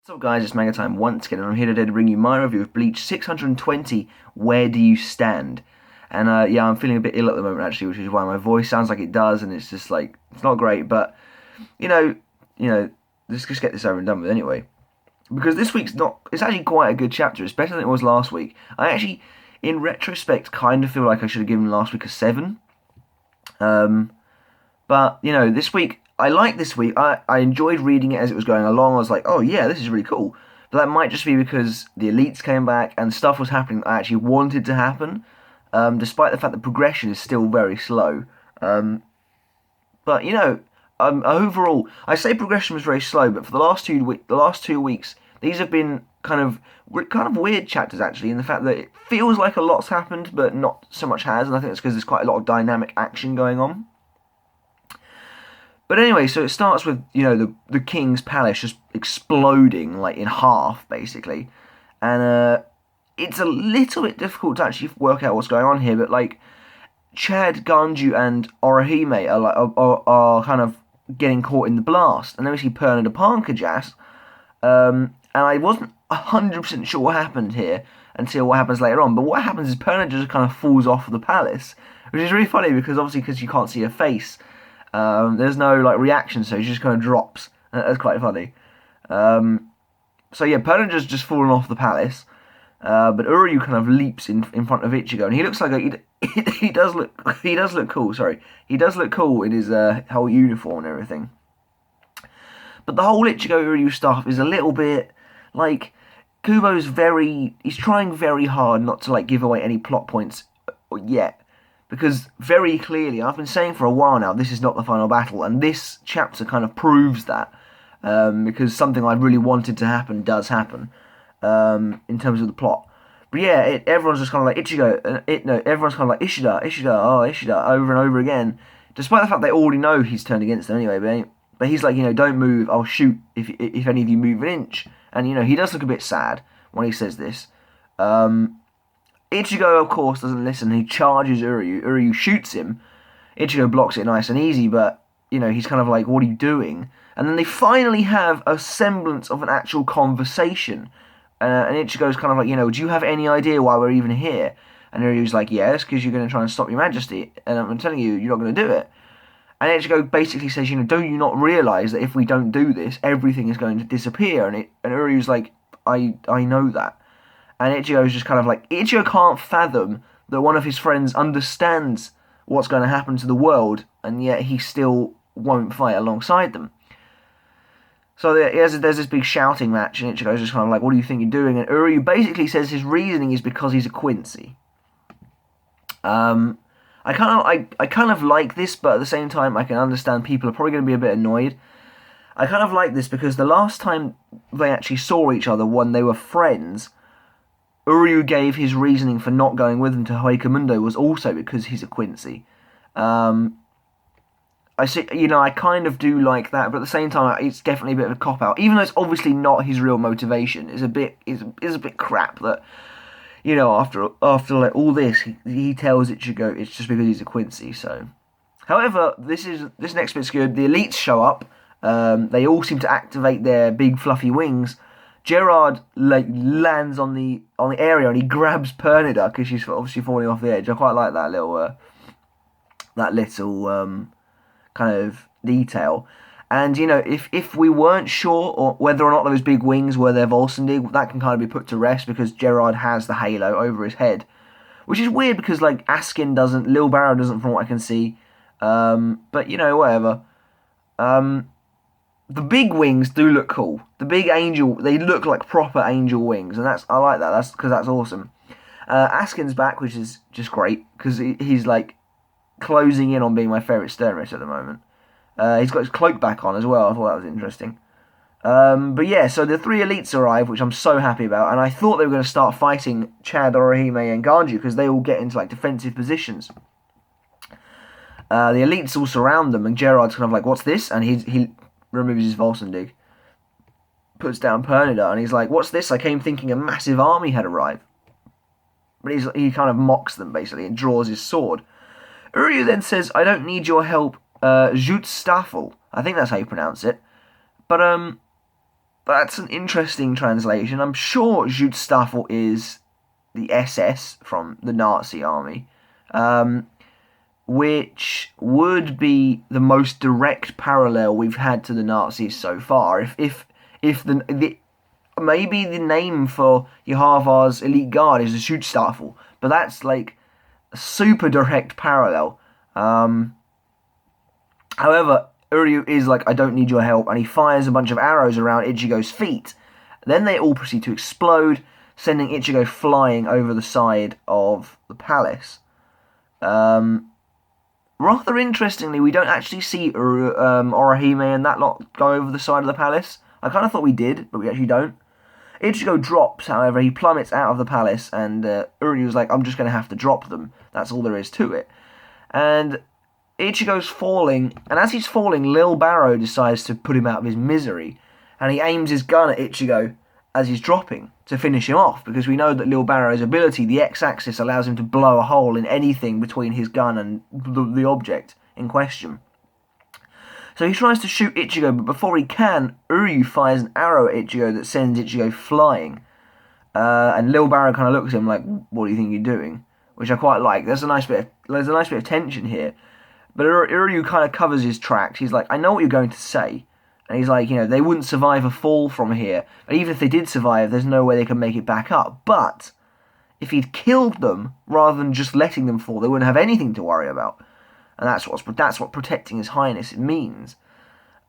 What's up guys, it's Manga Time once again, and I'm here today to bring you my review of Bleach 620, Where Do You Stand? And yeah, I'm feeling a bit ill at the moment actually, which is why my voice sounds like it does, and it's just like, it's not great, but, you know, let's just get this over and done with anyway. Because this week's it's actually quite a good chapter, it's better than it was last week. I actually, in retrospect, kind of feel like I should have given last week a 7. But, this week, I like this week. I enjoyed reading it as it was going along. I was like, oh yeah, this is really cool. But that might just be because the elites came back and stuff was happening that I actually wanted to happen, despite the fact that progression is still very slow. But overall, I say progression was very slow, but for the last 2 weeks, these have been kind of weird chapters actually, in the fact that it feels like a lot's happened, but not so much has, and I think it's because there's quite a lot of dynamic action going on. But anyway, so it starts with, the king's palace just exploding, like, in half, basically. And it's a little bit difficult to actually work out what's going on here, but, like, Chad, Ganju, and Orihime are kind of getting caught in the blast. And then we see Pernod Pankajas, and I wasn't 100% sure what happened here until what happens later on. But what happens is Pernod just kind of falls off the palace, which is really funny because you can't see her face. There's no reaction, so she just kind of drops. That's quite funny. So yeah, Pernod just fallen off the palace, but Uryu kind of leaps in front of Ichigo, and he looks like he does look cool. Sorry, he does look cool in his whole uniform and everything. But the whole Ichigo Uryu stuff is a little bit like he's trying very hard not to give away any plot points yet. Because very clearly, I've been saying for a while now, this is not the final battle, and this chapter kind of proves that, because something I really wanted to happen does happen, in terms of the plot. But yeah, everyone's just kind of like Ichigo, everyone's kind of like Ishida, Ishida, over and over again, despite the fact they already know he's turned against them anyway. But he's like, don't move, I'll shoot if any of you move an inch, and he does look a bit sad when he says this. Ichigo, of course, doesn't listen. He charges Uryu. Uryu shoots him. Ichigo blocks it nice and easy, but, he's kind of like, what are you doing? And then they finally have a semblance of an actual conversation. And Ichigo's kind of like, do you have any idea why we're even here? And Uryu's like, yes, because you're going to try and stop your majesty. And I'm telling you, you're not going to do it. And Ichigo basically says, don't you not realise that if we don't do this, everything is going to disappear? And Uryu's like, I know that. And Ichigo's just kind of like, Ichigo can't fathom that one of his friends understands what's going to happen to the world, and yet he still won't fight alongside them. So there's this big shouting match, and Ichigo's just kind of like, what do you think you're doing? And Uryu basically says his reasoning is because he's a Quincy. I kind of like this, but at the same time, I can understand people are probably going to be a bit annoyed. I kind of like this because the last time they actually saw each other when they were friends, Uryu gave his reasoning for not going with him to Huecamundo was also because he's a Quincy. I see, I kind of do like that, but at the same time, it's definitely a bit of a cop out. Even though it's obviously not his real motivation, it's a bit crap that after all this, he tells Ichigo it's just because he's a Quincy. So, however, this next bit's good. The elites show up. They all seem to activate their big fluffy wings. Gerard lands on the area and he grabs Pernida because she's obviously falling off the edge. I quite like that little kind of detail. And if we weren't sure or whether or not those big wings were their Volsundig, that can kind of be put to rest because Gerard has the halo over his head, which is weird because Askin doesn't, Lil Barrow doesn't, from what I can see. But whatever. The big wings do look cool. The big angel, they look like proper angel wings, and I like that. That's because that's awesome. Askin's back, which is just great because he's closing in on being my favourite Sternritter at the moment. He's got his cloak back on as well. I thought that was interesting. But yeah, so the 3 elites arrive, which I'm so happy about, and I thought they were going to start fighting Chad, Orihime, and Ganju because they all get into defensive positions. The elites all surround them, and Gerard's kind of like, "What's this?" And he removes his Volsundig, puts down Pernida, and he's like, "What's this? I came thinking a massive army had arrived." But he kind of mocks them, basically, and draws his sword. Uryu then says, "I don't need your help, Jutstaffel." I think that's how you pronounce it. But that's an interesting translation. I'm sure Schutzstaffel is the SS from the Nazi army, which would be the most direct parallel we've had to the Nazis so far. If the maybe the name for Yhwach's elite guard is the Schutzstaffel, but that's like a super direct parallel. However, Uryu is like, I don't need your help, and he fires a bunch of arrows around Ichigo's feet. Then they all proceed to explode, sending Ichigo flying over the side of the palace. Rather interestingly, we don't actually see Orihime and that lot go over the side of the palace. I kind of thought we did, but we actually don't. Ichigo drops, however, he plummets out of the palace, and Uryu's like, I'm just going to have to drop them. That's all there is to it. And Ichigo's falling, and as he's falling, Lil Barrow decides to put him out of his misery, and he aims his gun at Ichigo as he's dropping to finish him off, because we know that Lil Barrow's ability, the X-axis, allows him to blow a hole in anything between his gun and the object in question. So he tries to shoot Ichigo, but before he can, Uryu fires an arrow at Ichigo that sends Ichigo flying. And Lil Barrow kind of looks at him like, what do you think you're doing? Which I quite like. There's a nice bit of tension here. But Uryu kind of covers his tracks. He's like, I know what you're going to say. And he's like, they wouldn't survive a fall from here. But even if they did survive, there's no way they can make it back up. But if he'd killed them, rather than just letting them fall, they wouldn't have anything to worry about. And that's what protecting His Highness means.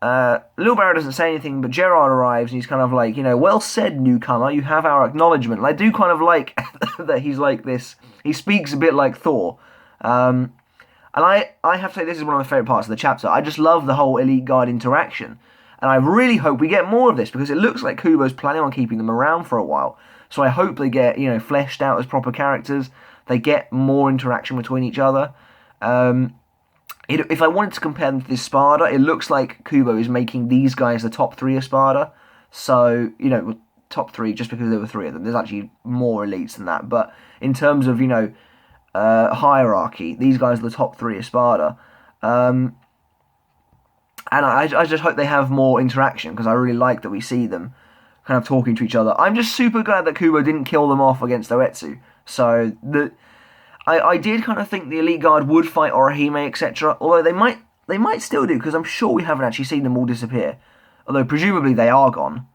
Lil Barrow doesn't say anything, but Gerard arrives, and he's kind of like, well said, newcomer, you have our acknowledgement. And I do kind of like that he's like this. He speaks a bit like Thor. And I have to say, this is one of my favourite parts of the chapter. I just love the whole Elite Guard interaction. And I really hope we get more of this, because it looks like Kubo's planning on keeping them around for a while. So I hope they get, fleshed out as proper characters. They get more interaction between each other. If I wanted to compare them to this Sparta, it looks like Kubo is making these guys the top 3 of Sparta. So, top 3 just because there were 3 of them. There's actually more elites than that. But in terms of, hierarchy, these guys are the top 3 of Sparta. And I just hope they have more interaction, because I really like that we see them kind of talking to each other. I'm just super glad that Kubo didn't kill them off against Oetsu. So, I did kind of think the Elite Guard would fight Orihime, etc. Although they might still do, because I'm sure we haven't actually seen them all disappear. Although presumably they are gone.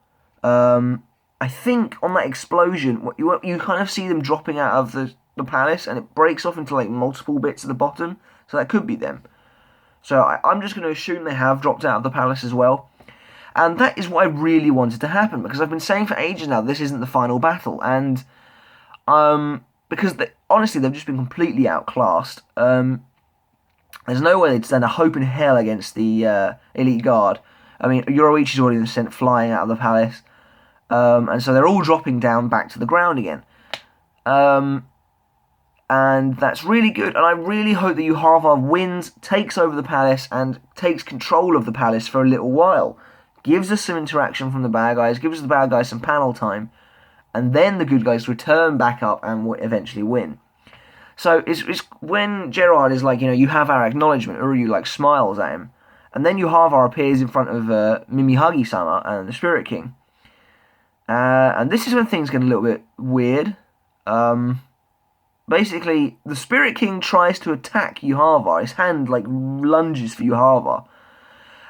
I think on that explosion, you kind of see them dropping out of the palace, and it breaks off into like multiple bits at the bottom. So that could be them. So I'm just going to assume they have dropped out of the palace as well. And that is what I really wanted to happen, because I've been saying for ages now this isn't the final battle, and because honestly they've just been completely outclassed. There's no way they'd stand a hope in hell against the Elite Guard. I mean, Yoruichi's already been sent flying out of the palace, and so they're all dropping down back to the ground again. And that's really good, and I really hope that Yhwach wins, takes over the palace, and takes control of the palace for a little while. Gives us some interaction from the bad guys, gives the bad guys some panel time, and then the good guys return back up and will eventually win. So it's when Gerard is like, you have our acknowledgement, Uryu smiles at him, and then Yhwach appears in front of Mimihagi-sama and the Spirit King. And this is when things get a little bit weird. Basically, the Spirit King tries to attack Yhwach. His hand, lunges for Yhwach.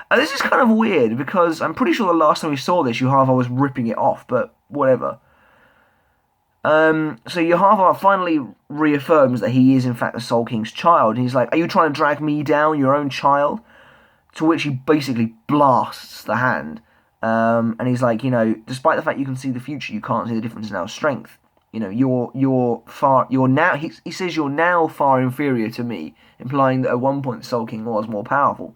And this is kind of weird, because I'm pretty sure the last time we saw this, Yhwach was ripping it off, but whatever. So Yhwach finally reaffirms that he is, in fact, the Soul King's child. And he's like, are you trying to drag me down, your own child? To which he basically blasts the hand. And he's like, despite the fact you can see the future, you can't see the difference in our strength. He says you're now far inferior to me, implying that at one point the Soul King was more powerful.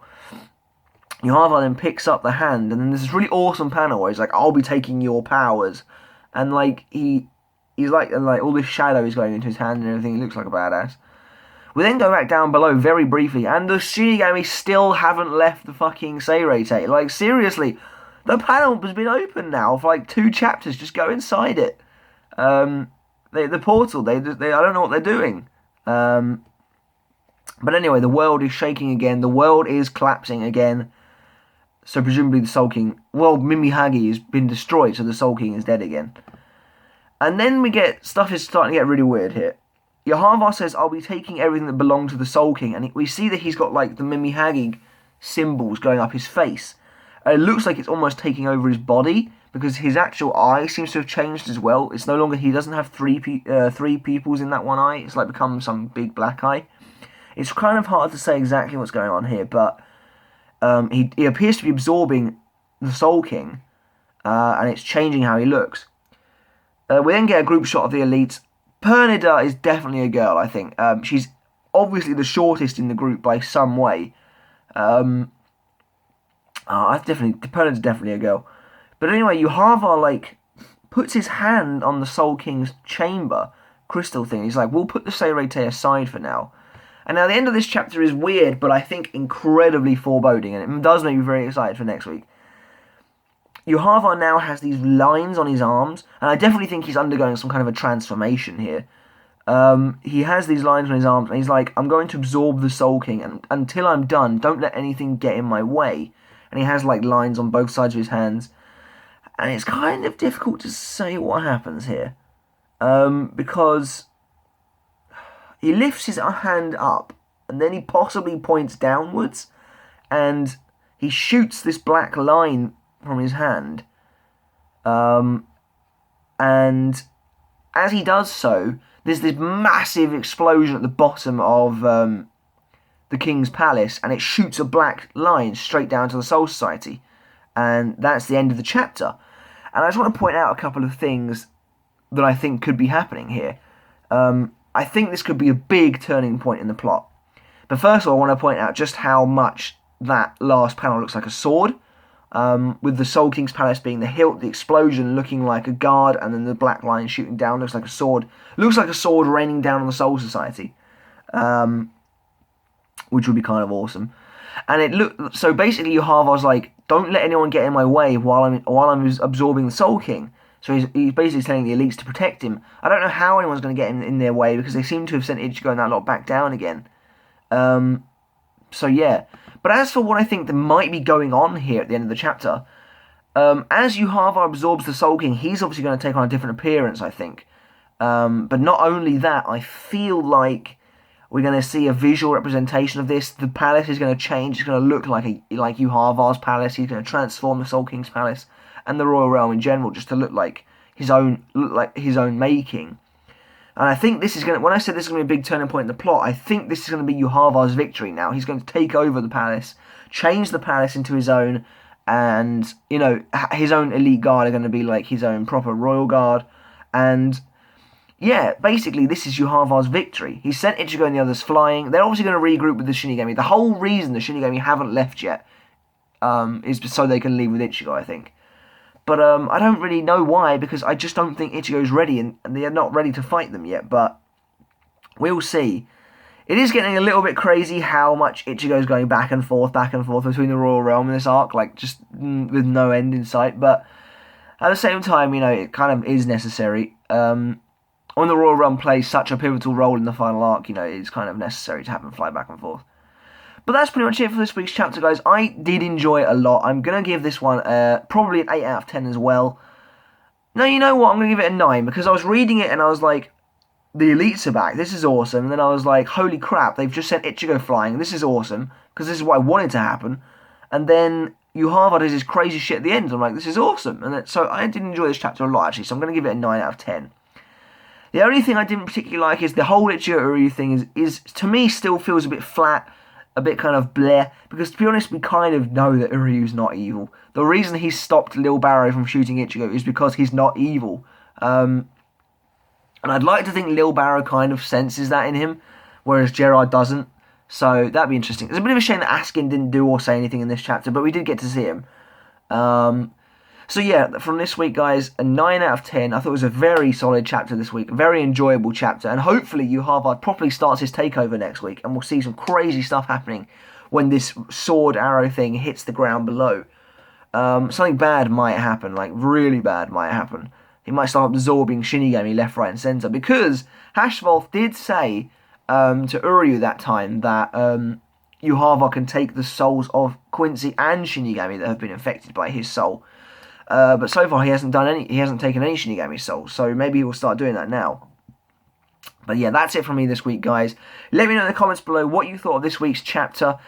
Yhwach then picks up the hand, and then there's this really awesome panel where he's like, I'll be taking your powers. And he's like all this shadow is going into his hand and everything. He looks like a badass. We then go back down below very briefly, and the Shinigami still haven't left the fucking Seirei. Seriously, the panel has been open now for 2 chapters. Just go inside it. The portal, I don't know what they're doing. But anyway, the world is shaking again. The world is collapsing again. So presumably the Soul King, well, Mimihagi has been destroyed, so the Soul King is dead again. And then we get, stuff is starting to get really weird here. Yhwach says, I'll be taking everything that belonged to the Soul King, and we see that he's got like the Mimihagi symbols going up his face. It looks like it's almost taking over his body, because his actual eye seems to have changed as well. It's no longer, he doesn't have three pupils in that one eye. It's like become some big black eye. It's kind of hard to say exactly what's going on here, but he appears to be absorbing the Soul King, and it's changing how he looks. We then get a group shot of the elites. Pernida is definitely a girl, I think. She's obviously the shortest in the group by some way. Pernida's definitely a girl. But anyway, Yhwach, like, puts his hand on the Soul King's chamber crystal thing. He's like, we'll put the Seirete aside for now. And now the end of this chapter is weird, but I think incredibly foreboding, and it does make me very excited for next week. Yhwach now has these lines on his arms, and I definitely think he's undergoing some kind of a transformation here. He has these lines on his arms, and he's like, I'm going to absorb the Soul King, and until I'm done, don't let anything get in my way. And he has like lines on both sides of his hands, and it's kind of difficult to say what happens here, because he lifts his hand up, and then he possibly points downwards, and he shoots this black line from his hand. And as he does so, there's this massive explosion at the bottom of the King's Palace, and it shoots a black line straight down to the Soul Society. And that's the end of the chapter. And I just want to point out a couple of things that I think could be happening here. I think this could be a big turning point in the plot. But first of all, I want to point out just how much that last panel looks like a sword. With the Soul King's Palace being the hilt, the explosion looking like a guard, and then the black line shooting down looks like a sword. Looks like a sword raining down on the Soul Society. Which would be kind of awesome. And it looked, so basically Yhwach's like, don't let anyone get in my way while I'm absorbing the Soul King. So he's basically telling the elites to protect him. I don't know how anyone's going to get in their way, because they seem to have sent Ichigo and that lot back down again. So yeah. But as for what I think that might be going on here at the end of the chapter, as Yhwach absorbs the Soul King, he's obviously going to take on a different appearance, I think. But not only that, I feel like we're going to see a visual representation of this. The palace is going to change. It's going to look like Yhwach's palace. He's going to transform the Soul King's palace and the royal realm in general, just to look like his own making. And I think this is going to, when I said this is going to be a big turning point in the plot, I think this is going to be Yhwach's victory now. He's going to take over the palace, change the palace into his own, and, you know, his own elite guard are going to be like his own proper royal guard. And yeah, basically this is Yhwach's victory. He sent Ichigo and the others flying. They're obviously going to regroup with the Shinigami. The whole reason the Shinigami haven't left yet is so they can leave with Ichigo, I think. But I don't really know why, because I just don't think Ichigo's ready, and they are not ready to fight them yet, but we'll see. It is getting a little bit crazy how much Ichigo's going back and forth between the Royal Realm and this arc, like, just with no end in sight, but at the same time, you know, it kind of is necessary. When the Royal Realm plays such a pivotal role in the final arc, you know, it's kind of necessary to have them fly back and forth. But that's pretty much it for this week's chapter, guys. I did enjoy it a lot. I'm going to give this one probably an 8 out of 10 as well. No, you know what? I'm going to give it a 9, because I was reading it and I was like, the elites are back. This is awesome. And then I was like, holy crap, they've just sent Ichigo flying. This is awesome, because this is what I wanted to happen. And then Yhwach does this crazy shit at the end. I'm like, this is awesome. And so I did enjoy this chapter a lot, actually. So I'm going to give it a 9 out of 10. The only thing I didn't particularly like is the whole Ichigo Uryu thing is to me, still feels a bit flat. A bit kind of bleh, because to be honest, we kind of know that Uryu's not evil. The reason he stopped Lil Barrow from shooting Ichigo is because he's not evil. And I'd like to think Lil Barrow kind of senses that in him, whereas Gerard doesn't. So that'd be interesting. It's a bit of a shame that Askin didn't do or say anything in this chapter, but we did get to see him. So yeah, from this week, guys, a 9 out of 10. I thought it was a very solid chapter this week, a very enjoyable chapter, and hopefully Yhwach properly starts his takeover next week, and we'll see some crazy stuff happening when this sword arrow thing hits the ground below. Something bad might happen, like really bad might happen. He might start absorbing Shinigami left, right, and centre, because Hashvolf did say to Uryu that time that Yhwach can take the souls of Quincy and Shinigami that have been infected by his soul. But so far he hasn't taken any Shinigami souls, so maybe he will start doing that now. But yeah, that's it from me this week, guys. Let me know in the comments below what you thought of this week's chapter.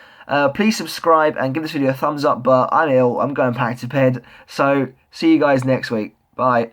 Please subscribe and give this video a thumbs up, but I'm ill, I'm going back to bed. So, see you guys next week. Bye.